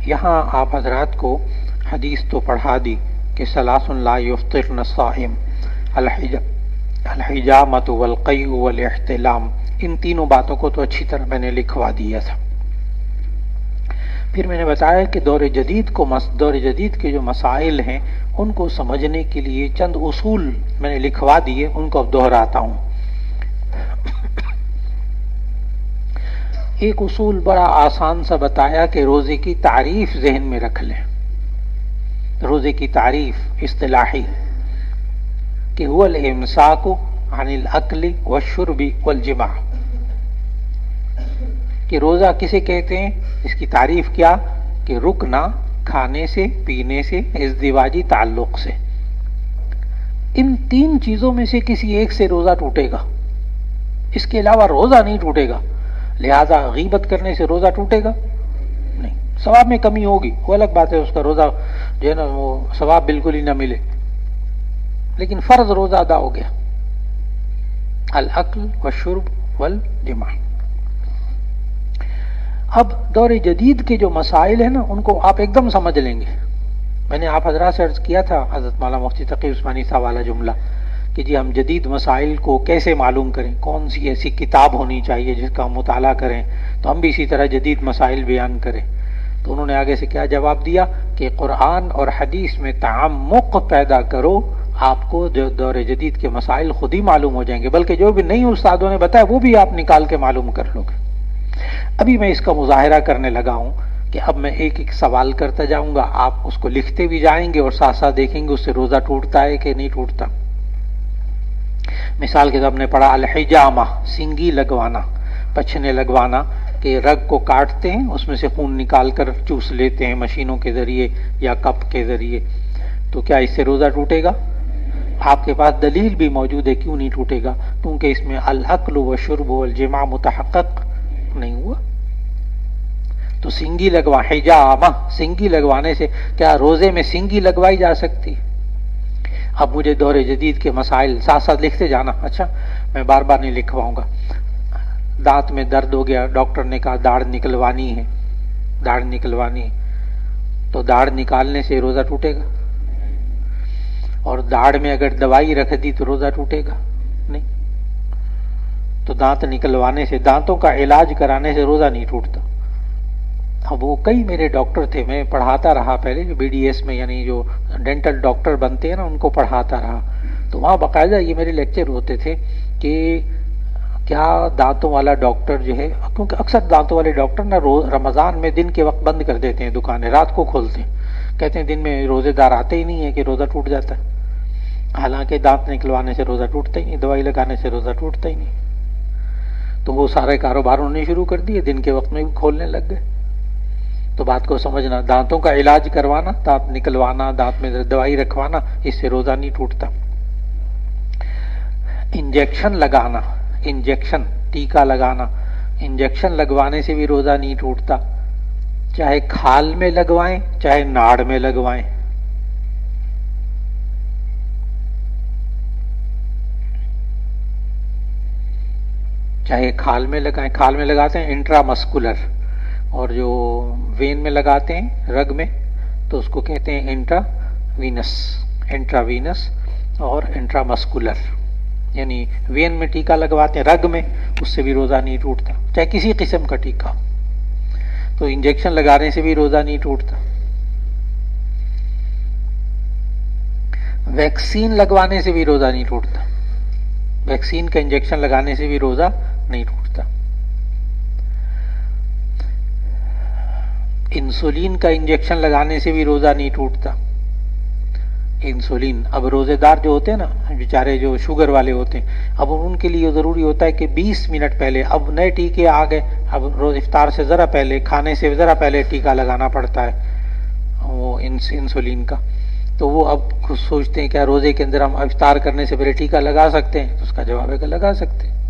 یہاں آپ حضرات کو حدیث تو پڑھا دی کہ ثلاث لا یفطرن الصائم، الحجامۃ والقیء والاحتلام، ان تینوں باتوں کو تو اچھی طرح میں نے لکھوا دیا تھا۔ پھر میں نے بتایا کہ دور جدید کے جو مسائل ہیں ان کو سمجھنے کے لیے چند اصول میں نے لکھوا دیے، ان کو اب دہراتا ہوں۔ ایک اصول بڑا آسان سا بتایا کہ روزے کی تعریف ذہن میں رکھ لیں۔ روزے کی تعریف اصطلاحی کہ هو الامساک عن الاکل والشرب والجماع، کہ روزہ کسے کہتے ہیں؟ اس کی تعریف کیا کہ رکنا کھانے سے، پینے سے، ازدواجی تعلق سے۔ ان تین چیزوں میں سے کسی ایک سے روزہ ٹوٹے گا، اس کے علاوہ روزہ نہیں ٹوٹے گا۔ لہذا غیبت کرنے سے روزہ ٹوٹے گا نہیں، ثواب میں کمی ہوگی، وہ الگ بات ہے، اس کا روزہ جو ہے نا وہ ثواب بالکل ہی نہ ملے، لیکن فرض روزہ ادا ہو گیا۔ الاکل والشرب والجماع۔ اب دور جدید کے جو مسائل ہیں نا ان کو آپ ایک دم سمجھ لیں گے۔ میں نے آپ حضرات سے عرض کیا تھا، حضرت مولانا مفتی تقی عثمانی صاحب والا جملہ کہ جی ہم جدید مسائل کو کیسے معلوم کریں، کون سی ایسی کتاب ہونی چاہیے جس کا ہم مطالعہ کریں تو ہم بھی اسی طرح جدید مسائل بیان کریں۔ تو انہوں نے آگے سے کیا جواب دیا کہ قرآن اور حدیث میں تعمق پیدا کرو، آپ کو جو دور جدید کے مسائل خود ہی معلوم ہو جائیں گے، بلکہ جو بھی نئی استادوں نے بتایا وہ بھی آپ نکال کے معلوم کر لو گے۔ ابھی میں اس کا مظاہرہ کرنے لگا ہوں کہ اب میں ایک ایک سوال کرتا جاؤں گا، آپ اس کو لکھتے بھی جائیں گے اور ساتھ ساتھ دیکھیں گے اس سے روزہ ٹوٹتا ہے کہ نہیں ٹوٹتا۔ مثال کے طور ہم نے پڑھا الحجامہ، سنگی لگوانا، پچھنے لگوانا، کہ رگ کو کاٹتے ہیں، اس میں سے خون نکال کر چوس لیتے ہیں مشینوں کے ذریعے یا کپ کے ذریعے، تو کیا اس سے روزہ ٹوٹے گا؟ آپ کے پاس دلیل بھی موجود ہے کیوں نہیں ٹوٹے گا، کیونکہ اس میں الاکل والشرب والجماع متحقق نہیں ہوا۔ تو سنگی حجامہ، سنگی لگوانے سے کیا روزے میں سنگی لگوائی جا سکتی؟ اب مجھے دور جدید کے مسائل ساتھ ساتھ لکھتے جانا، اچھا میں بار بار نہیں لکھواؤں گا۔ دانت میں درد ہو گیا، ڈاکٹر نے کہا داڑھ نکلوانی ہے، داڑھ نکلوانی ہے، تو داڑھ نکالنے سے روزہ ٹوٹے گا؟ اور داڑھ میں اگر دوائی رکھ دی تو روزہ ٹوٹے گا نہیں۔ تو دانت نکلوانے سے، دانتوں کا علاج کرانے سے روزہ نہیں ٹوٹتا۔ اب وہ کئی میرے ڈاکٹر تھے، میں پڑھاتا رہا پہلے جو بی ڈی ایس میں، یعنی جو ڈینٹل ڈاکٹر بنتے ہیں نا ان کو پڑھاتا رہا، تو وہاں باقاعدہ یہ میرے لیکچر ہوتے تھے کہ کیا دانتوں والا ڈاکٹر جو ہے، کیونکہ اکثر دانتوں والے ڈاکٹر نا رمضان میں دن کے وقت بند کر دیتے ہیں دکانیں، رات کو کھولتے ہیں، کہتے ہیں دن میں روزے دار آتے ہی نہیں ہے کہ روزہ ٹوٹ جاتا ہے۔ حالانکہ دانت نکلوانے سے روزہ ٹوٹتا ہی نہیں، دوائی لگانے سے روزہ ٹوٹتا ہی نہیں۔ تو وہ سارے کاروبار انہوں نے شروع کر دیے، دن کے وقت میں بھی کھولنے لگ گئے۔ تو بات کو سمجھنا، دانتوں کا علاج کروانا، دانت نکلوانا، دانت میں دوائی رکھوانا، اس سے روزہ نہیں ٹوٹتا۔ انجیکشن لگانا، انجیکشن، ٹیکا لگانا، انجیکشن لگوانے سے بھی روزہ نہیں ٹوٹتا، چاہے کھال میں لگوائیں چاہے ناڑ میں لگوائیں۔ چاہے کھال میں لگائیں، کھال میں لگاتے ہیں انٹرا مسکولر، اور جو وین میں لگاتے ہیں رگ میں تو اس کو کہتے ہیں انٹرا وینس اور انٹرا مسکولر، یعنی وین میں ٹیکا لگواتے ہیں رگ میں، اس سے بھی روزہ نہیں ٹوٹتا، چاہے کسی قسم کا ٹیکا۔ تو انجیکشن لگانے سے بھی روزہ نہیں ٹوٹتا۔ ویکسین لگوانے سے بھی روزہ نہیں ٹوٹتا، ویکسین کا انجیکشن لگانے سے بھی روزہ نہیں ٹوٹتا۔ انسولین کا انجیکشن لگانے سے بھی روزہ نہیں ٹوٹتا۔ انسولین، اب روزے دار جو ہوتے ہیں نا بیچارے، جو شوگر والے ہوتے ہیں، اب ان کے لیے ضروری ہوتا ہے کہ 20 منٹ پہلے، اب نئے ٹیکے آ گئے، اب روز افطار سے ذرا پہلے، کھانے سے ذرا پہلے ٹیکا لگانا پڑتا ہے وہ انسولین کا۔ تو وہ اب خود سوچتے ہیں کیا روزے کے اندر ہم افطار کرنے سے پہلے ٹیکا لگا سکتے ہیں؟ تو اس کا جواب ہے کہ لگا سکتے ہیں،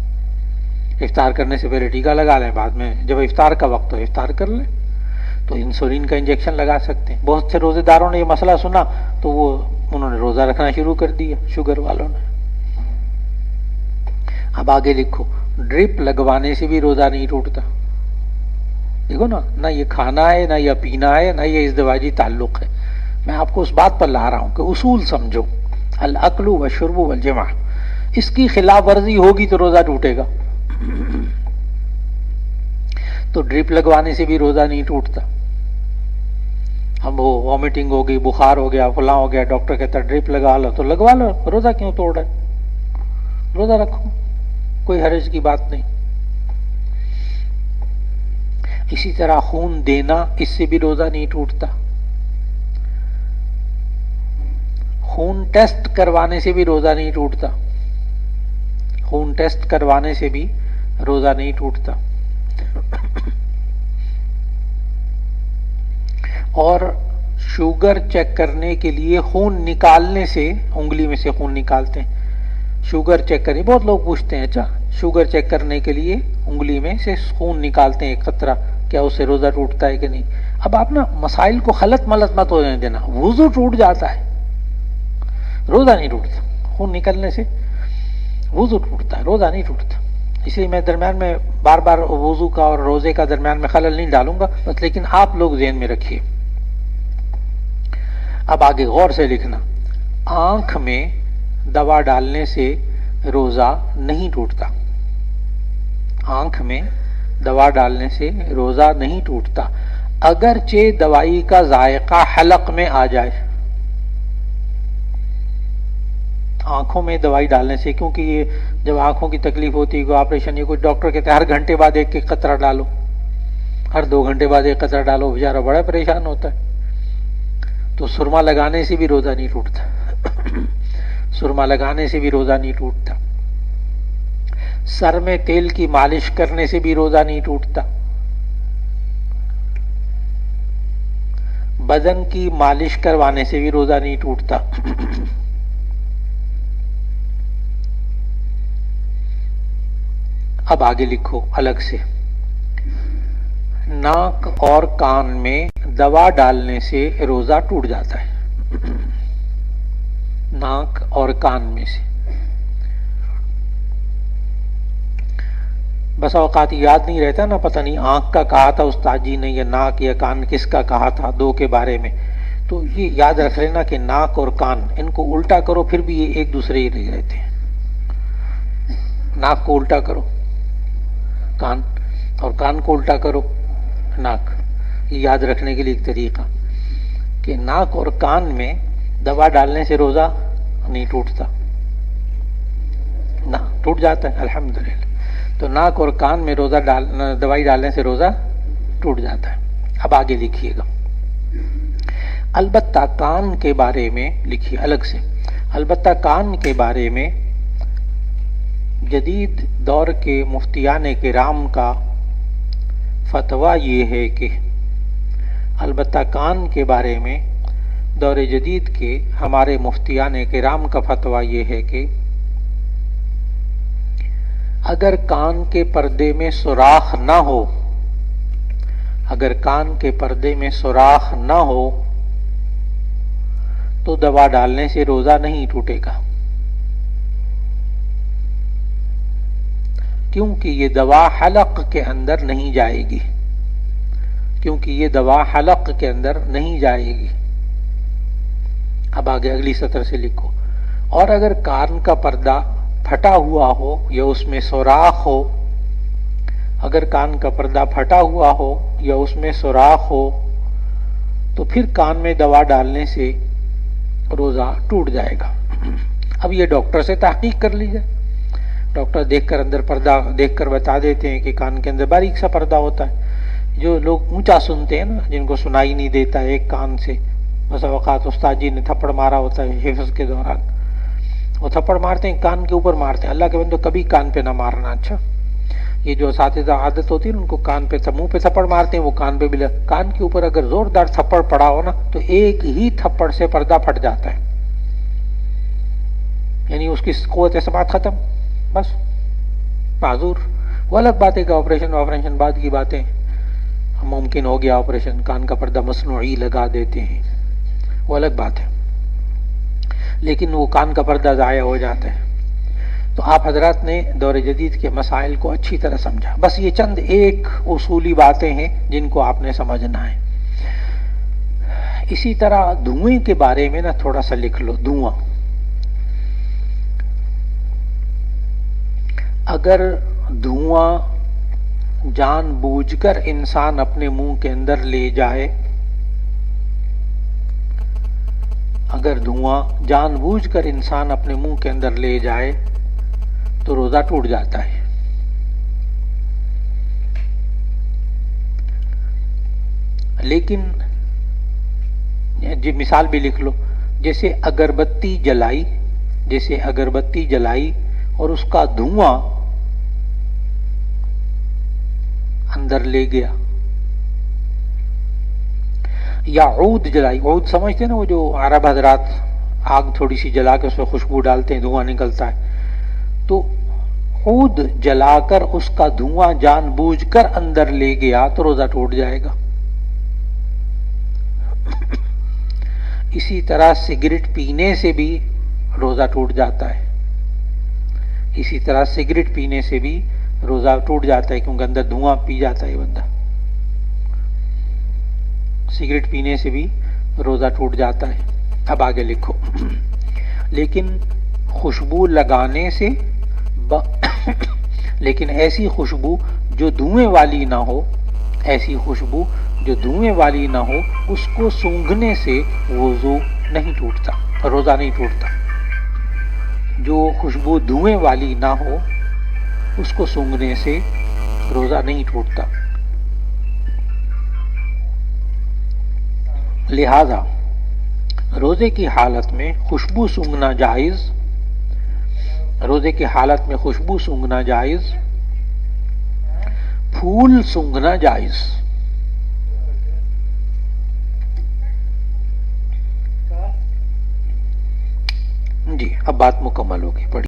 افطار کرنے سے پہلے ٹیکا لگا لیں، بعد میں جب افطار کا وقت ہو افطار کر لیں۔ تو انسولین کا انجیکشن لگا سکتے ہیں۔ بہت سے روزے داروں نے یہ مسئلہ سنا تو انہوں نے روزہ رکھنا شروع کر دیا، شوگر والوں نے۔ اب آگے لکھو، ڈرپ لگوانے سے بھی روزہ نہیں ٹوٹتا۔ دیکھو نا، نہ یہ کھانا ہے، نہ یہ پینا ہے، نہ یہ ازدواجی تعلق ہے. میں آپ کو اس بات پر لا رہا ہوں کہ اصول سمجھو، الاکل والشرب والجماع. اس کی خلاف ورزی ہوگی تو روزہ ٹوٹے گا. تو ڈرپ لگوانے سے بھی روزہ نہیں ٹوٹتا. اب وہ وامٹنگ ہو گئی، بخار ہو گیا، فلاں ہو گیا، ڈاکٹر کہتا ہے ڈرپ لگا لو، تو لگوا لو، روزہ کیوں توڑ رہے؟ روزہ رکھو، کوئی حرج کی بات نہیں. اسی طرح خون دینا، اس سے بھی روزہ نہیں ٹوٹتا. خون ٹیسٹ کروانے سے بھی روزہ نہیں ٹوٹتا. خون ٹیسٹ کروانے سے بھی روزہ نہیں ٹوٹتا. اور شوگر چیک کرنے کے لیے خون نکالنے سے، انگلی میں سے خون نکالتے ہیں شوگر چیک کرنے. بہت لوگ پوچھتے ہیں اچھا شوگر چیک کرنے کے لیے انگلی میں سے خون نکالتے ہیں ایک قطرہ، کیا اس سے روزہ ٹوٹتا ہے کہ نہیں؟ اب آپ نا مسائل کو خلط ملط مت ہونے دینا. وضو ٹوٹ جاتا ہے، روزہ نہیں ٹوٹتا. خون نکلنے سے وضو ٹوٹتا ہے، روزہ نہیں ٹوٹتا. اس لیے میں درمیان میں بار بار وضو کا اور روزے کا درمیان میں خلل نہیں ڈالوں گا بس، لیکن آپ لوگ ذہن میں رکھیے. اب آگے غور سے لکھنا، آنکھ میں دوا ڈالنے سے روزہ نہیں ٹوٹتا. آنکھ میں دوا ڈالنے سے روزہ نہیں ٹوٹتا، اگرچہ دوائی کا ذائقہ حلق میں آ جائے. آنکھوں میں دوائی ڈالنے سے، کیونکہ یہ جب آنکھوں کی تکلیف ہوتی ہے، کوئی آپریشن یا کوئی ڈاکٹر کہتے ہیں ہر گھنٹے بعد ایک ایک قطرہ ڈالو، ہر 2 گھنٹے بعد ایک قطرہ ڈالو، بیچارہ بڑا پریشان ہوتا ہے. تو سرما لگانے سے بھی روزہ نہیں ٹوٹتا. سرما لگانے سے بھی روزہ نہیں ٹوٹتا. سر میں تیل کی مالش کرنے سے بھی روزہ نہیں ٹوٹتا. بدن کی مالش کروانے سے بھی روزہ نہیں ٹوٹتا. اب آگے لکھو الگ سے، ناک اور کان میں دوا ڈالنے سے روزہ ٹوٹ جاتا ہے. ناک اور کان میں سے. بس اوقات یاد نہیں رہتا نا، پتہ نہیں آنکھ کا کہا تھا استاد جی نے یا ناک یا کان کس کا کہا تھا، 2 کے بارے میں. تو یہ یاد رکھ لینا کہ ناک اور کان، ان کو الٹا کرو پھر بھی یہ ایک دوسرے ہی رہتے ہیں. ناک کو الٹا کرو کان، اور کان کو الٹا کرو ناک. یہ یاد رکھنے کے لیے ایک طریقہ کہ ناک اور کان میں دوا ڈالنے سے روزہ نہیں ٹوٹتا. نہ ٹوٹ جاتا ہے الحمدللہ. تو ناک اور کان میں روزہ دوائی ڈالنے سے روزہ ٹوٹ جاتا ہے. اب آگے لکھیے گا، البتہ کان کے بارے میں لکھیے الگ سے. البتہ کان کے بارے میں جدید دور کے مفتیان کرام کا فتویٰ یہ ہے کہ، البتہ کان کے بارے میں دور جدید کے ہمارے مفتیان کرام کا فتویٰ یہ ہے کہ اگر کان کے پردے میں سوراخ نہ ہو، اگر کان کے پردے میں سوراخ نہ ہو تو دوا ڈالنے سے روزہ نہیں ٹوٹے گا، کیونکہ یہ دوا حلق کے اندر نہیں جائے گی. کیونکہ یہ دوا حلق کے اندر نہیں جائے گی. اب آگے اگلی سطر سے لکھو، اور اگر کان کا پردہ پھٹا ہوا ہو یا اس میں سوراخ ہو، اگر کان کا پردہ پھٹا ہوا ہو یا اس میں سوراخ ہو تو پھر کان میں دوا ڈالنے سے روزہ ٹوٹ جائے گا. اب یہ ڈاکٹر سے تحقیق کر لیجیے. ڈاکٹر دیکھ کر اندر پردہ دیکھ کر بتا دیتے ہیں کہ کان کے اندر باریک سا پردہ ہوتا ہے. جو لوگ اونچا سنتے ہیں نا، جن کو سنائی نہیں دیتا ایک کان سے، بس اوقات استاد جی نے تھپڑ مارا ہوتا ہے حفظ کے دوران، وہ تھپڑ مارتے ہیں کان کے اوپر مارتے ہیں. اللہ کے بندو کبھی کان پہ نہ مارنا. اچھا، یہ جو اساتذہ عادت ہوتی ہے ان کو کان پہ منہ پہ تھپڑ مارتے ہیں، وہ کان پہ بھی کان کے اوپر اگر زوردار تھپڑ پڑا ہو نا تو ایک ہی تھپڑ سے پردہ پھٹ جاتا ہے، یعنی اس کی قوت سماعت ختم، بس معذور. وہ الگ بات ہے کہ آپریشن بعد کی باتیں، ممکن ہو گیا آپریشن، کان کا پردہ مصنوعی لگا دیتے ہیں، وہ الگ بات ہے، لیکن وہ کان کا پردہ ضائع ہو جاتا ہے. تو آپ حضرات نے دور جدید کے مسائل کو اچھی طرح سمجھا. بس یہ چند ایک اصولی باتیں ہیں جن کو آپ نے سمجھنا ہے. اسی طرح دھوئیں کے بارے میں نا تھوڑا سا لکھ لو. دھواں اگر دھواں جان بوجھ کر انسان اپنے منہ کے اندر لے جائے، اگر دھواں جان بوجھ کر انسان اپنے منہ کے اندر لے جائے تو روزہ ٹوٹ جاتا ہے. لیکن جی مثال بھی لکھ لو، جیسے اگربتی جلائی اور اس کا دھواں اندر لے گیا، یا عود جلائی. عود سمجھتے ہیں نا، وہ جو عرب حضرات آگ تھوڑی سی جلا کے اس میں خوشبو ڈالتے ہیں، دھواں نکلتا ہے. تو عود جلا کر اس کا دھواں جان بوجھ کر اندر لے گیا تو روزہ ٹوٹ جائے گا. اسی طرح سگریٹ پینے سے بھی روزہ ٹوٹ جاتا ہے. اسی طرح سگریٹ پینے سے بھی روزہ ٹوٹ جاتا ہے، کیونکہ اندر دھواں پی جاتا ہے بندہ. سگریٹ پینے سے بھی روزہ ٹوٹ جاتا ہے. اب آگے لکھو. لیکن خوشبو لگانے سے لیکن ایسی خوشبو جو دھوئیں والی نہ ہو، ایسی خوشبو جو دھوئیں والی نہ ہو، اس کو سونگھنے سے وضو نہیں ٹوٹتا، روزہ نہیں ٹوٹتا. جو خوشبو دھوئیں والی نہ ہو اس کو سونگھنے سے روزہ نہیں ٹوٹتا. لہذا روزے کی حالت میں خوشبو سونگھنا جائز، روزے کی حالت میں خوشبو سونگھنا جائز، پھول سونگھنا جائز. جی اب بات مکمل ہوگی. پڑھی.